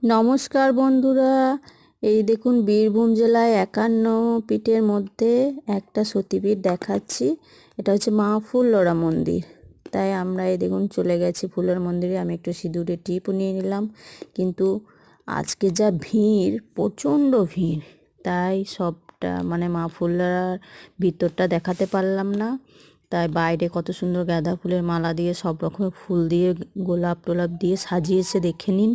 নমস্কার বন্ধুরা, এই দেখুন বীরভূম জেলায় 51 পীঠের মধ্যে একটা সতীপীঠ দেখাচ্ছি। এটা হচ্ছে মা ফুল্লরা মন্দির। তাই আমরা এই দেখুন চলে গেছি ফুলের মন্দিরে। আমি একটু সিঁদুরের টিপও নিয়ে নিলাম, কিন্তু আজকে যা ভিড়, প্রচণ্ড ভিড়, তাই সবটা মানে মা ফুল্লরার ভিতরটা দেখাতে পারলাম না। তাই বাইরে কত সুন্দর গাঁদা ফুলের মালা দিয়ে সব রকমের ফুল দিয়ে গোলাপ টোলাপ দিয়ে সাজিয়েছে, দেখে নিন।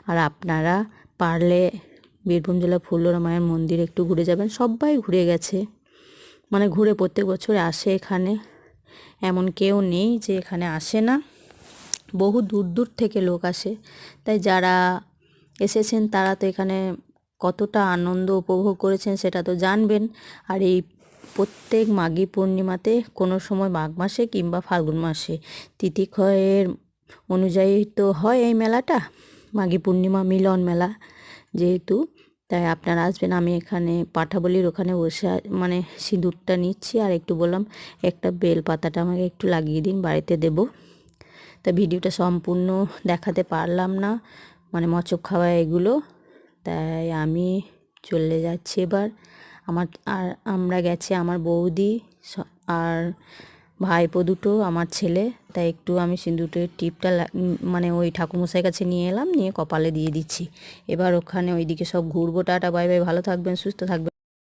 আর আপনারা পারলে বীরভূম জেলা ফুল্লরা মায়ের মন্দিরে একটু ঘুরে যাবেন। সবাই ঘুরে গেছে, মানে ঘুরে প্রত্যেক বছর আসে এখানে, এমন কেউ নেই যে এখানে আসে না। বহু দূর দূর থেকে লোক আসে। তাই যারা এসেছেন তারা তো এখানে কতটা আনন্দ উপভোগ করেছেন সেটা তো জানবেন। আর এই প্রত্যেক মাঘী পূর্ণিমাতে কোনো সময় মাঘ মাসে কিংবা ফাল্গুন মাসে তিথিক্ষয়ের অনুযায়ী তো হয় এই মেলাটা, মাঘী পূর্ণিমা মিলন মেলা যেহেতু। তাই আপনারা আসবেন। আমি এখানে পাঠাবলির ওখানে বসে মানে সিঁদুরটা নিচ্ছি, আর একটু বললাম একটা বেল পাতাটা আমাকে একটু লাগিয়ে দিন, বাড়িতে দেব। তা ভিডিওটা সম্পূর্ণ দেখাতে পারলাম না, মানে মচক খাওয়া এগুলো। তাই আমি চলে যাচ্ছি এবার। আমরা গেছি আমার বৌদি আর ভাইপো দুটো, আমার ছেলে। তাই একটু আমি সিঁদুরের টিপটা মানে ওই ঠাকুরমশাইয়ের কাছে নিয়ে এলাম, নিয়ে কপালে দিয়ে দিচ্ছি। এবার ওখানে ওইদিকে সব ঘুরবো। টাটা, বাই বাই, ভালো থাকবেন, সুস্থ থাকবেন।